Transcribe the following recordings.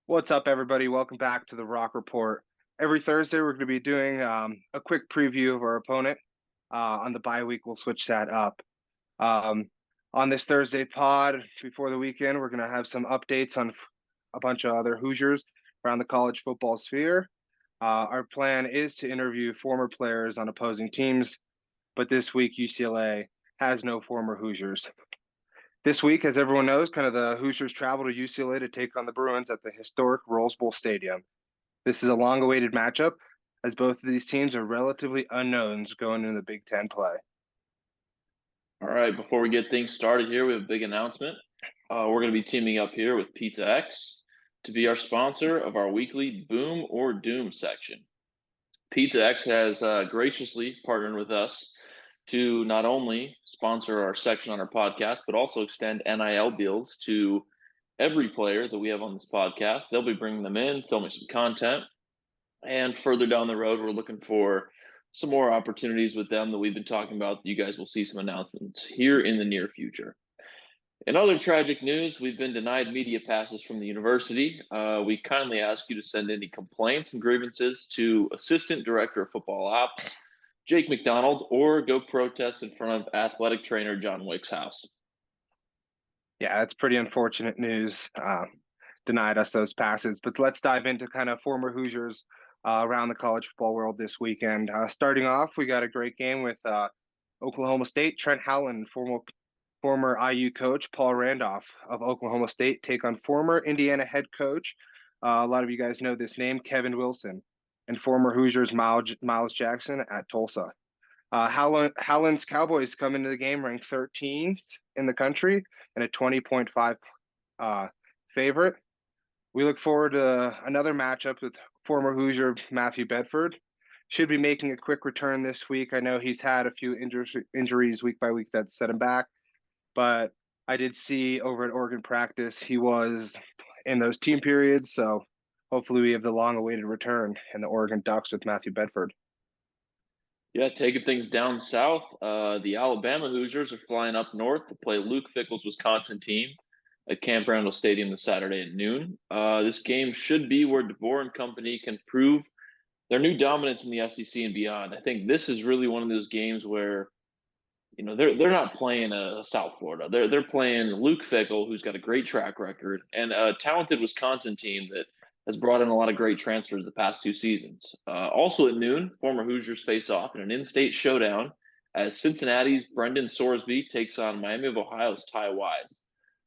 What's up, everybody? Welcome back to the Rock Report. Every Thursday, we're going to be doing a quick preview of our opponent. On the bye week, we'll switch that up. Um, on this Thursday pod, before the weekend, we're going to have some updates on a bunch of other Hoosiers around the college football sphere. Our plan is to interview former players on opposing teams, but this week, UCLA has no former Hoosiers. This week, as everyone knows, kind of the Hoosiers travel to UCLA to take on the Bruins at the historic Rose Bowl Stadium. This is a long-awaited matchup, as both of these teams are relatively unknowns going into the Big Ten play. All right, before we get things started here, we have a big announcement. We're going to be teaming up here with Pizza X to be our sponsor of our weekly Boom or Doom section. Pizza X has graciously partnered with us to not only sponsor our section on our podcast, but also extend NIL deals to every player that we have on this podcast. They'll be bringing them in, filming some content, and further down the road, we're looking for some more opportunities with them that we've been talking about. You guys will see some announcements here in the near future. In other tragic news, we've been denied media passes from the university. We kindly ask you to send any complaints and grievances to Assistant Director of Football Ops, Jake McDonald, or go protest in front of athletic trainer John Wick's house. Yeah, that's pretty unfortunate news. Denied us those passes, but let's dive into kind of former Hoosiers around the college football world this weekend. Starting off, we got a great game with Oklahoma State. Trent Howland, former IU coach Paul Randolph of Oklahoma State, take on former Indiana head coach. A lot of you guys know this name, Kevin Wilson, and former Hoosiers Miles Jackson at Tulsa. Howland's Cowboys come into the game ranked 13th in the country and a 20.5 favorite. We look forward to another matchup with former Hoosier Matthew Bedford. Should be making a quick return this week. I know he's had a few injuries week by week that set him back, but I did see over at Oregon practice he was in those team periods. So hopefully we have the long awaited return in the Oregon Ducks with Matthew Bedford. Yeah, taking things down south, the Alabama Hoosiers are flying up north to play Luke Fickell's Wisconsin team at Camp Randall Stadium this Saturday at noon. This game should be where DeBoer and company can prove their new dominance in the SEC and beyond. I think this is really one of those games where they're not playing South Florida. They're playing Luke Fickell, who's got a great track record, and a talented Wisconsin team that has brought in a lot of great transfers the past two seasons. Also at noon, former Hoosiers face off in an in-state showdown as Cincinnati's Brendan Sorsby takes on Miami of Ohio's Ty Wise.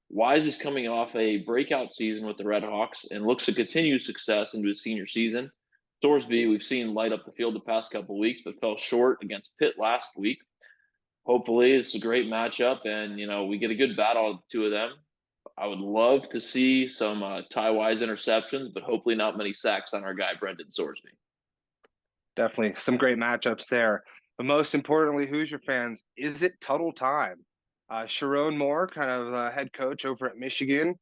Wise is coming off a breakout season with the Red Hawks and looks to continue success into his senior season. Sorsby, we've seen light up the field the past couple of weeks, but fell short against Pitt last week. Hopefully, it's a great matchup, and we get a good battle of the two of them. I would love to see some Ty Wise interceptions, but hopefully not many sacks on our guy Brendan Sorsby. Definitely some great matchups there. But most importantly, Hoosier fans, is it Tuttle time? Sharon Moore, kind of head coach over at Michigan,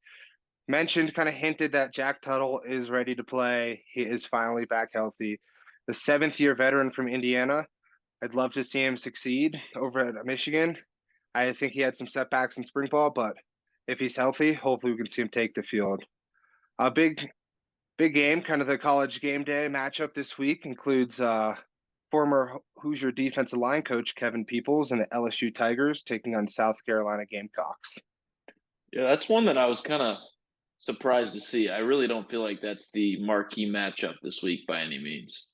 mentioned, kind of hinted that Jack Tuttle is ready to play. He is finally back healthy. The seventh-year veteran from Indiana. I'd love to see him succeed over at Michigan. I think he had some setbacks in spring ball, but if he's healthy, hopefully we can see him take the field. A big game, kind of the college game day matchup this week includes former Hoosier defensive line coach Kevin Peoples and the LSU Tigers taking on South Carolina Gamecocks. Yeah, that's one that I was kind of surprised to see. I really don't feel like that's the marquee matchup this week by any means.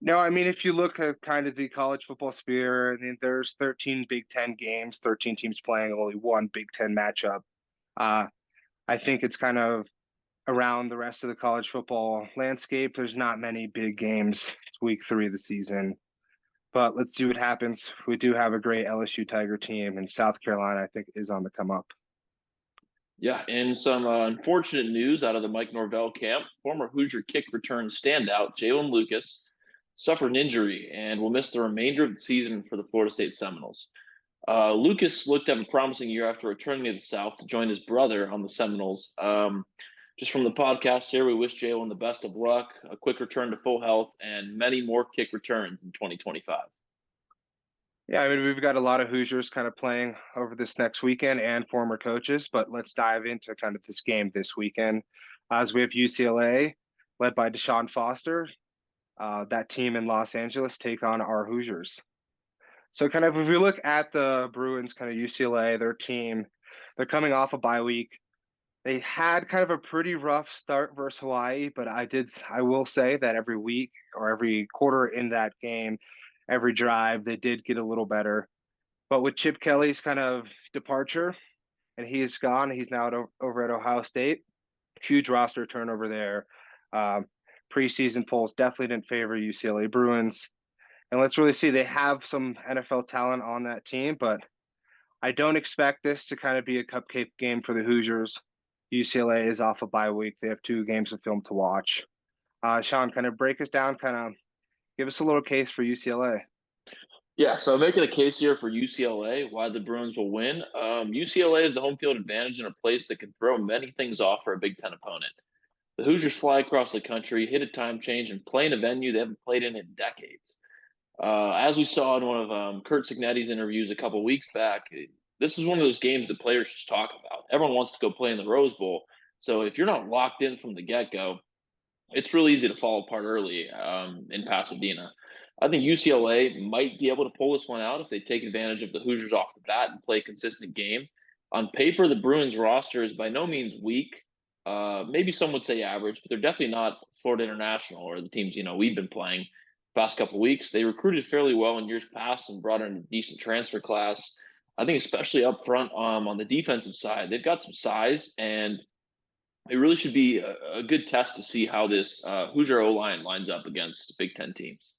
No, I mean, if you look at kind of the college football sphere, I mean, there's 13 Big Ten games, 13 teams playing only one Big Ten matchup. Uh, I think it's kind of around the rest of the college football landscape. There's not many big games. It's week 3 of the season. But let's see what happens. We do have a great LSU Tiger team, and South Carolina, I think, is on the come up. Yeah, and some unfortunate news out of the Mike Norvell camp. Former Hoosier kick return standout Jalen Lucas suffered an injury and will miss the remainder of the season for the Florida State Seminoles. Lucas looked to have a promising year after returning to the South to join his brother on the Seminoles. Just from the podcast here, we wish Jalen the best of luck, a quick return to full health, and many more kick returns in 2025. Yeah, I mean, we've got a lot of Hoosiers kind of playing over this next weekend and former coaches, but let's dive into kind of this game this weekend. as we have UCLA, led by Deshaun Foster. That team in Los Angeles take on our Hoosiers. So, kind of, if we look at the Bruins, kind of UCLA, their team, they're coming off a bye week. They had kind of a pretty rough start versus Hawaii, but I will say that every week or every quarter in that game, every drive, they did get a little better. But with Chip Kelly's kind of departure, and he's gone, he's now over at Ohio State. Huge roster turnover there. Um, Preseason polls definitely didn't favor UCLA Bruins. And let's really see, they have some NFL talent on that team, but I don't expect this to kind of be a cupcake game for the Hoosiers. UCLA is off a bye week. They have 2 games of film to watch. Sean, kind of break us down, kind of give us a little case for UCLA. Yeah, so I'm making a case here for UCLA, why the Bruins will win. UCLA is the home field advantage in a place that can throw many things off for a Big Ten opponent. The Hoosiers fly across the country, hit a time change, and play in a venue they haven't played in decades. As we saw in one of Curt Cignetti's interviews a couple weeks back, this is one of those games that players just talk about. Everyone wants to go play in the Rose Bowl. So if you're not locked in from the get-go, it's really easy to fall apart early in Pasadena. I think UCLA might be able to pull this one out if they take advantage of the Hoosiers off the bat and play a consistent game. On paper, the Bruins roster is by no means weak. Maybe some would say average, but they're definitely not Florida International or the teams we've been playing the past couple of weeks. They recruited fairly well in years past and brought in a decent transfer class. I think especially up front on the defensive side, they've got some size, and it really should be a good test to see how this Hoosier O-line lines up against Big Ten teams.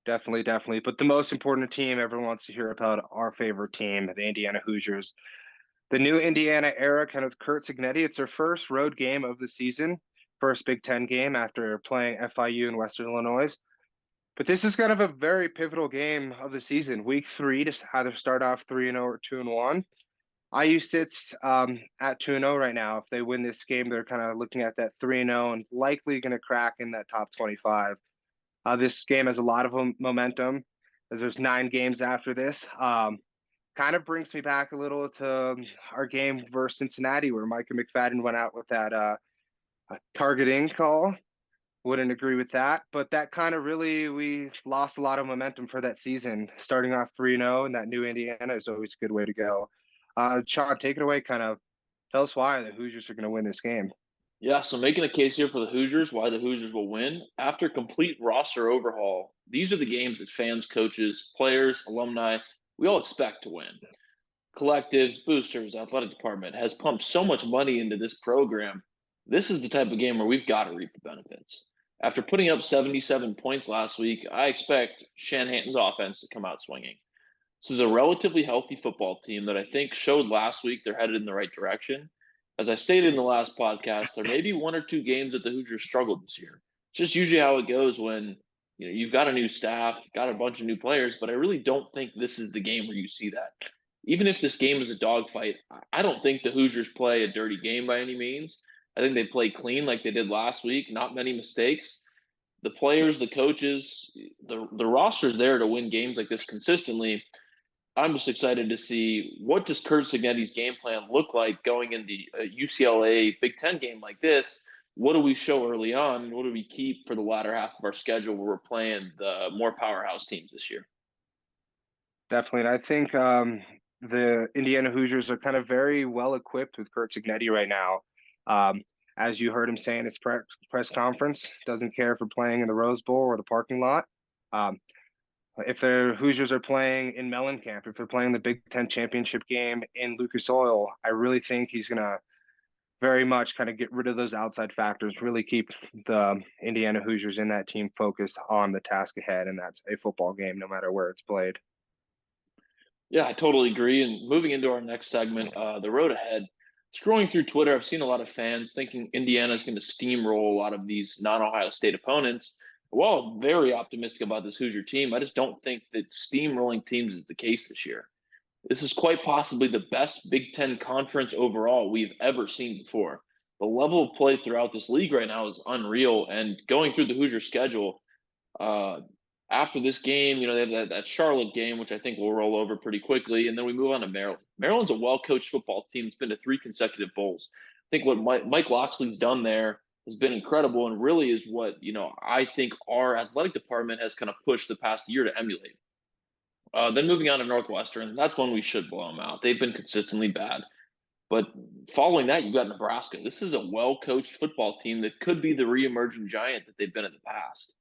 Definitely, definitely. But the most important team everyone wants to hear about, our favorite team, the Indiana Hoosiers. The new Indiana era, kind of Curt Cignetti, it's their first road game of the season, first Big Ten game after playing FIU in Western Illinois. But this is kind of a very pivotal game of the season, week 3, to either start off 3-0 or 2-1. IU sits at 2-0 right now. If they win this game, they're kind of looking at that 3-0 and likely going to crack in that top 25. This game has a lot of momentum as there's 9 games after this. Kind of brings me back a little to our game versus Cincinnati, where Micah McFadden went out with that targeting call. Wouldn't agree with that, but that kind of really, we lost a lot of momentum for that season. Starting off 3-0 and that new Indiana is always a good way to go. Sean, take it away. Kind of tell us why the Hoosiers are going to win this game. Yeah, so making a case here for the Hoosiers, why the Hoosiers will win. After complete roster overhaul, these are the games that fans, coaches, players, alumni, we all expect to win. Collectives, boosters, athletic department has pumped so much money into this program. This is the type of game where we've got to reap the benefits. After putting up 77 points last week, I expect Shanahan's offense to come out swinging. This is a relatively healthy football team that I think showed last week they're headed in the right direction. As I stated in the last podcast, there may be 1 or 2 games that the Hoosiers struggled this year. It's just usually how it goes when you've got a new staff, got a bunch of new players, but I really don't think this is the game where you see that. Even if this game is a dogfight, I don't think the Hoosiers play a dirty game by any means. I think they play clean like they did last week, not many mistakes. The players, the coaches, the roster's there to win games like this consistently. I'm just excited to see what does Curt Cignetti's game plan look like going into a UCLA Big Ten game like this. What do we show early on? What do we keep for the latter half of our schedule where we're playing the more powerhouse teams this year? Definitely. And I think the Indiana Hoosiers are kind of very well equipped with Curt Cignetti right now. As you heard him say in his press conference, doesn't care if we're playing in the Rose Bowl or the parking lot. If the Hoosiers are playing in Mellencamp, if they're playing the Big Ten championship game in Lucas Oil, I really think he's going to very much kind of get rid of those outside factors, really keep the Indiana Hoosiers in that team focused on the task ahead, and that's a football game no matter where it's played. Yeah, I totally agree. And moving into our next segment, the road ahead. Scrolling through Twitter, I've seen a lot of fans thinking Indiana is going to steamroll a lot of these non-Ohio State opponents. While I'm very optimistic about this Hoosier team, I just don't think that steamrolling teams is the case this year. This is quite possibly the best Big Ten conference overall we've ever seen before. The level of play throughout this league right now is unreal. And going through the Hoosier schedule, uh, after this game, they have that Charlotte game, which I think will roll over pretty quickly. And then we move on to Maryland. Maryland's a well-coached football team that's been to 3 consecutive bowls. think what Mike Loxley's done there has been incredible and really is what, I think our athletic department has kind of pushed the past year to emulate. Then moving on to Northwestern, that's when we should blow them out. They've been consistently bad. But following that, you've got Nebraska. This is a well coached football team that could be the re-emerging giant that they've been in the past.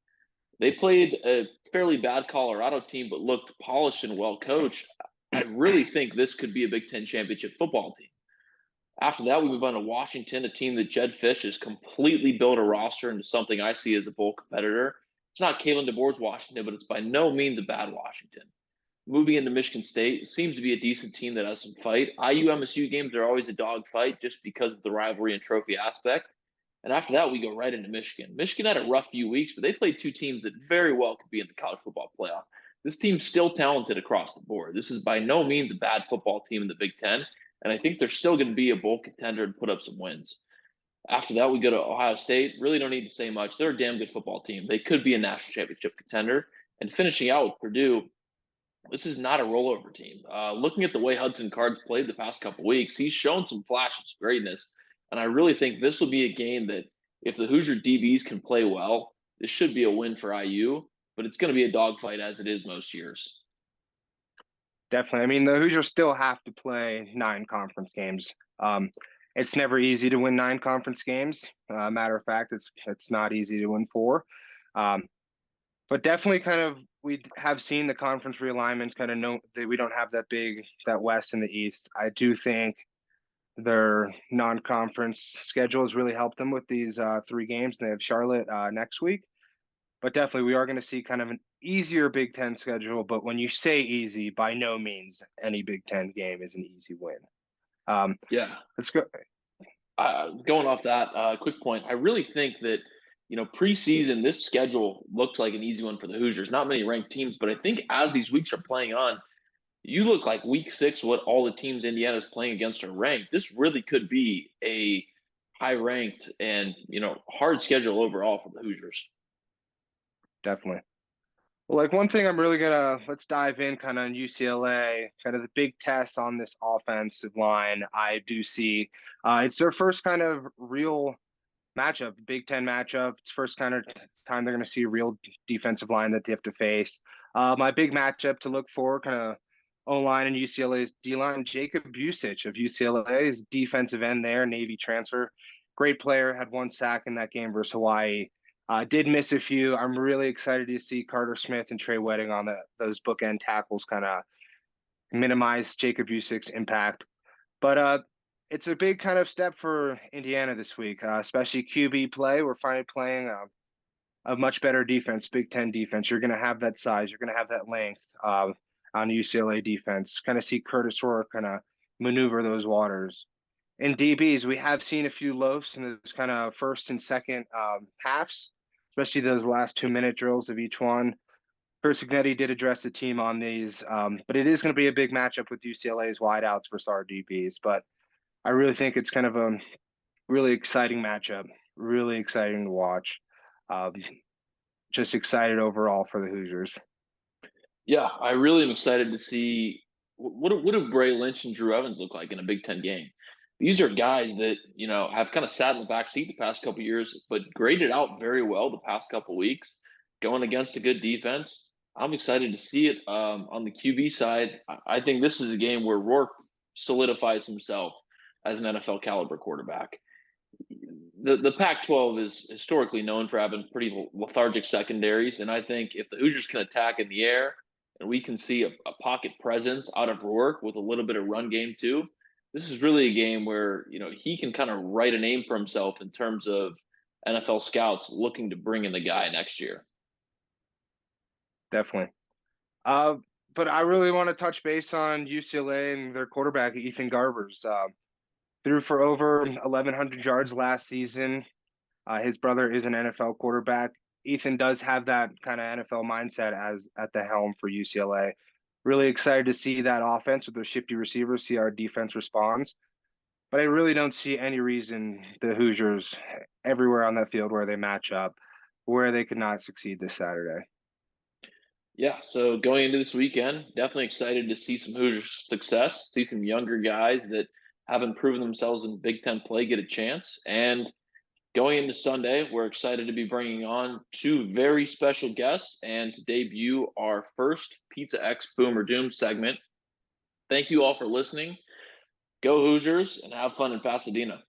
They played a fairly bad Colorado team, but looked polished and well coached. I really think this could be a Big Ten championship football team. After that, we move on to Washington, a team that Jed Fish has completely built a roster into something I see as a bowl competitor. It's not Kalen DeBoer's Washington, but it's by no means a bad Washington. Moving into Michigan State, it seems to be a decent team that has some fight. IU MSU games are always a dog fight just because of the rivalry and trophy aspect. And after that, we go right into Michigan. Michigan had a rough few weeks, but they played two teams that very well could be in the college football playoff. This team's still talented across the board. This is by no means a bad football team in the Big Ten, and I think they're still going to be a bowl contender and put up some wins. After that, we go to Ohio State. Really don't need to say much. They're a damn good football team. They could be a national championship contender. And finishing out with Purdue, this is not a rollover team. Looking at the way Hudson Card's played the past couple weeks, he's shown some flashes of greatness. And I really think this will be a game that if the Hoosier DBs can play well, this should be a win for IU, but it's going to be a dogfight as it is most years. Definitely. I mean, the Hoosiers still have to play 9 conference games. It's never easy to win 9 conference games. Matter of fact, it's not easy to win 4. But definitely kind of we have seen the conference realignments kind of know that we don't have that West and the East. I do think their non-conference schedule has really helped them with these 3 games. They have Charlotte next week. But definitely we are going to see kind of an easier Big Ten schedule. But when you say easy, by no means any Big Ten game is an easy win. Yeah. Let's go. Going off that, quick point, I really think that, preseason, this schedule looked like an easy one for the Hoosiers. Not many ranked teams, but I think as these weeks are playing on, you look like week 6, what all the teams Indiana's playing against are ranked. This really could be a high ranked and, hard schedule overall for the Hoosiers. Definitely. Well, like one thing I'm really let's dive in kind of on UCLA, kind of the big test on this offensive line. I do see it's their first kind of real matchup, Big Ten matchup. It's first kind of time they're going to see a real defensive line that they have to face. My big matchup to look for, kind of O-line and UCLA's D-line, Jacob Busic of UCLA's defensive end there, Navy transfer. Great player, had 1 sack in that game versus Hawaii. Did miss a few. I'm really excited to see Carter Smith and Trey Wedding on those bookend tackles kind of minimize Jacob Busic's impact. But it's a big kind of step for Indiana this week, especially QB play. We're finally playing a much better defense, Big Ten defense. You're going to have that size. You're going to have that length on UCLA defense. Kind of see Curtis Rourke kind of maneuver those waters. In DBs, we have seen a few loafs in those kind of first and second halves, especially those last 2-minute drills of each one. Chris Ignetti did address the team on these, but it is going to be a big matchup with UCLA's wideouts versus our DBs. But I really think it's kind of a really exciting matchup, really exciting to watch. Just excited overall for the Hoosiers. Yeah, I really am excited to see what do Bray Lynch and Drew Evans look like in a Big Ten game. These are guys that have kind of sat in the back seat the past couple years, but graded out very well the past couple weeks, going against a good defense. I'm excited to see it. On the QB side, I think this is a game where Rourke solidifies himself as an NFL caliber quarterback. The Pac-12 is historically known for having pretty lethargic secondaries, and I think if the Hoosiers can attack in the air and we can see a pocket presence out of Rourke with a little bit of run game too, this is really a game where he can kind of write a name for himself in terms of NFL scouts looking to bring in the guy next year. Definitely. But I really want to touch base on UCLA and their quarterback, Ethan Garbers. Threw for over 1,100 yards last season. His brother is an NFL quarterback. Ethan does have that kind of NFL mindset as at the helm for UCLA. Really excited to see that offense with their shifty receivers, see our defense responds. But I really don't see any reason the Hoosiers, everywhere on that field where they match up, where they could not succeed this Saturday. Yeah, so going into this weekend, definitely excited to see some Hoosiers success, see some younger guys that haven't proven themselves in Big Ten play get a chance. And going into Sunday, we're excited to be bringing on two very special guests and to debut our first Pizza X Boom or Doom segment. Thank you all for listening. Go Hoosiers and have fun in Pasadena.